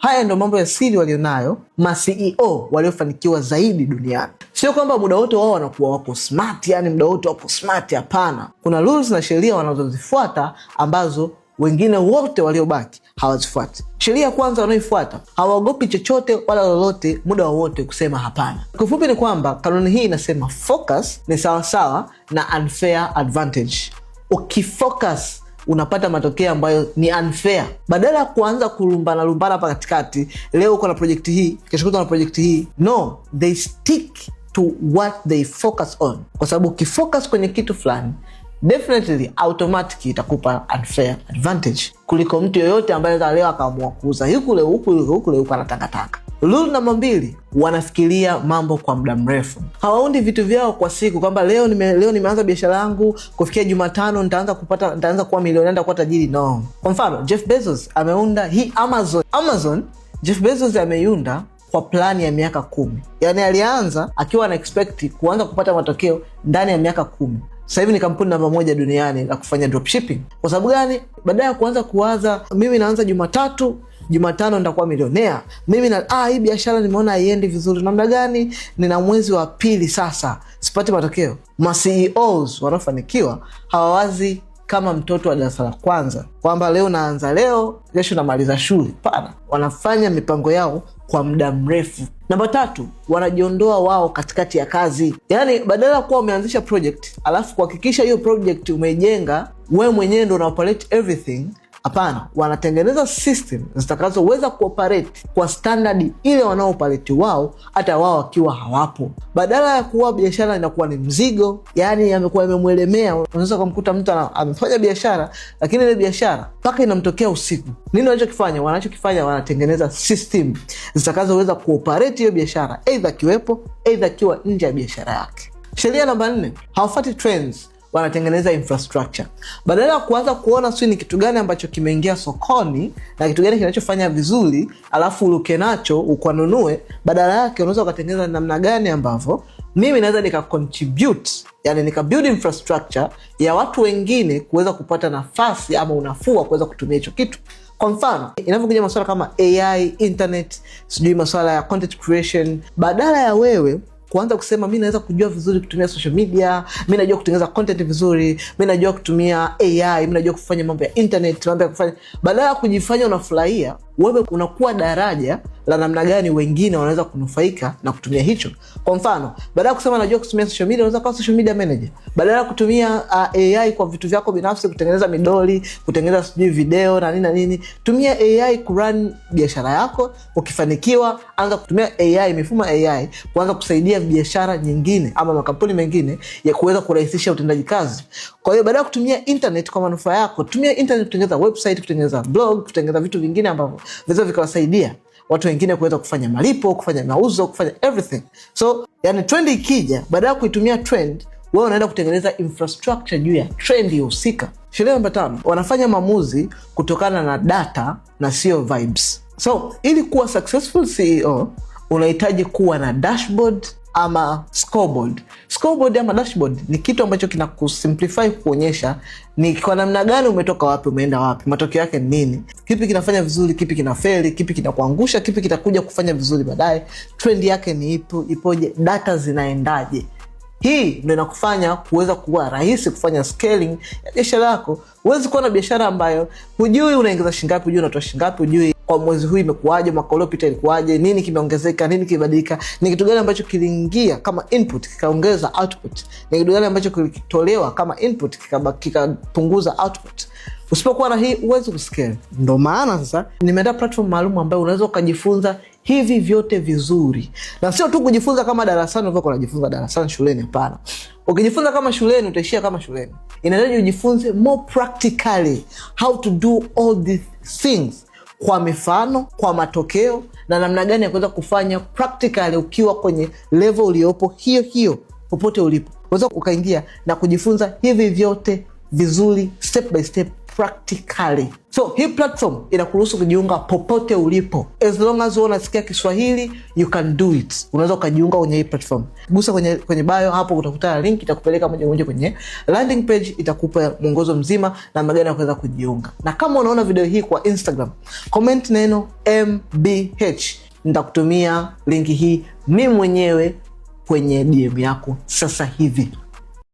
Haya ndio mambo ya siri walionayo ma CEO waliofanikiwa zaidi duniani. Sio kwamba muda wote wao wanakuwa wako smart, yani muda wote wako smart, hapana. Kuna rules na sheria wanazozifuata ambazo wengine wote waliobaki hawazifuati. Sheria kwanza wanaoifuata, hawaogopi chochote wala lolote muda wowote kusema hapana. Kwa ufupi ni kwamba kanuni hii inasema focus ni sawasawa na unfair advantage. Ukifocus unapata matokeo ambayo ni unfair. Badala ya kuanza lumbana hapa katikati, leo uko na project hii, kesho kuna project hii. No, they stick to what they focus on. Kwa sababu ukifocus kwenye kitu fulani, definitely automatically itakupa unfair advantage kuliko mtu yoyote ambaye leo akaamua kuuza huku anatakataka. Rule namba 2, wanafikiria mambo kwa muda mrefu. Hawaundi vitu vyao kwa siku kwamba leo nimeanza biashara yangu, kufikia Jumatano nitaanza kuwa milionea, nitakuwa tajiri. No. Kwa mfano, Jeff Bezos ameunda hii Amazon. Jeff Bezos ameiunda kwa plani ya miaka 10. Yani alianza akiwa ana expect kuanza kupata matokeo ndani ya miaka 10. Sasa hivi ni kampuni namba 1 duniani la kufanya dropshipping. Kwa sababu gani? Baada ya kuanza kuwaza mimi naanza Jumatano nitakuwa milionea. Hii biashara nimeona haiendi vizuri. Namna gani? Nina mwezi wa pili sasa, sipati matokeo. Ma CEOs wanaofanikiwa hawawazi kama mtoto wa darasa la kwanza kwamba leo naanza kesho namaliza shule. Hapana, wanafanya mipango yao kwa muda mrefu. Namba 3, wanajiondoa wao katikati ya kazi. Yani badala kuwa umeanzisha project alafu kuhakikisha hiyo project umeijenga wewe mwenyewe ndio unaoperate everything, hapana, wanatengeneza system zitakazoweza kuoperate kwa standard ile wanaooperate wao, hata wao wakiwa hawapo. Badala ya kuwa biashara inakuwa ni mzigo, yani yamekuwa yamemuelemea. Unaweza kumkuta mtu amefanya biashara, lakini ile biashara mpaka inamtokea usiku. Nini wanachokifanya? Wanatengeneza system zitakazoweza kuoperate hiyo biashara, either kiwepo, either kiwa nje ya biashara yake. Sheria namba 4, hawafuati trends, wanatengeneza infrastructure. Badala ya kuanza kuona ni kitu gani ambacho kimeingia sokoni na kitu gani kinachofanya vizuri alafu uruke nacho ukanunue, badala yake unaweza kutengeneza namna gani ambavyo mimi naweza nika-contribute, yani nika-build infrastructure ya watu wengine kuweza kupata nafasi ama unafuu wa kuweza kutumia hicho kitu. Kwa mfano, inapokuja masuala kama AI, internet, masuala ya content creation, badala ya wewe kuanza kusema mimi naweza kujua vizuri kutumia social media, mimi najua kutengeneza content vizuri, mimi najua kutumia AI, mimi najua kufanya mambo ya internet, mambo ya kufanya, badala ya kujifanya unafurahia, wewe unakuwa daraja la namna gani wengine wanaweza kunufaika na kutumia hicho. Kwa mfano, badala ya kusema najua kutumia social media, unaweza kuwa social media manager. Badala ya kutumia AI kwa vitu vyako binafsi, kutengeneza midoli, kutengeneza video na nini, tumia AI kurun biashara yako. Ukifanikiwa, anza kutumia AI, mifumo AI kuanza kusaidia biashara nyingine ama makampuni mengine ya kuweza kurahisisha utendaji kazi. Kwa hiyo badala ya kutumia internet kwa manufaa yako, tumia internet kutengeneza website, kutengeneza blog, kutengeneza vitu vingine ambavyo vinaweza vikawasaidia watu wengine kuweza kufanya malipo, kufanya mauzo, kufanya everything. So, yani trend ikija, badala ya kuitumia trend, wewe unaenda kutengeneza infrastructure juu ya trend husika. Sheria namba 5, wanafanya maamuzi kutokana na data na sio vibes. So, ili kuwa successful CEO, unahitaji kuwa na dashboard ama scoreboard. Scoreboard ama dashboard ni kitu ambacho kinakusimplify, kuonyesha ni kwa namna gani umetoka wapi, umeenda wapi, matokeo yake nini, kipi kinafanya vizuri, kipi kinafeli, kipi kinakuangusha, kipi kitakuja kufanya vizuri baadaye, trend yake ni ipoje, data zinaendaje. Hii ndio inakufanya kuweza kuwa rahisi kufanya scaling ya biashara yako. Huwezi kuwa na biashara ambayo hujui unaingiza shingapi, hujui unatoa shingapi, hujui kwa mwezi huu imekuaje, mwaka uliopita ilikuaje, nini kimeongezeka, nini kibadilika, ni kitu gani ambacho kiliingia kama input kikaongeza output, ni kitu gani ambacho kilitolewa kama input kikapunguza output. Usipokuwa na hii huwezi kuscale. Ndio maana sasa nimeandaa platform maalum ambayo unaweza kujifunza hivi vyote vizuri. Na sio tu kujifunza kama darasani unavyokuwa unajifunza darasani shuleni, hapana. Ukijifunza kama shuleni utaishia kama shuleni. Inahitaji ujifunze more practically how to do all these things, kwa mifano, kwa matokeo, na namna gani ya kuweza kufanya practically ukiwa kwenye level uliopo hiyo popote ulipo. Unaweza ukaingia na kujifunza hivi vyote vizuri step by step practically. So hii platform inakuruhusu kujiunga popote ulipo. As long as unasikia Kiswahili, you can do it. Unaweza kujiunga kwenye hii platform. Gusa kwenye bio hapo, utakuta link itakupeleka moja kwa moja kwenye landing page, itakupa mwongozo mzima na magari ya kuweza kujiunga. Na kama unaona video hii kwa Instagram, comment neno MBH. Nitakutumia link hii mimi mwenyewe kwenye DM yako sasa hivi.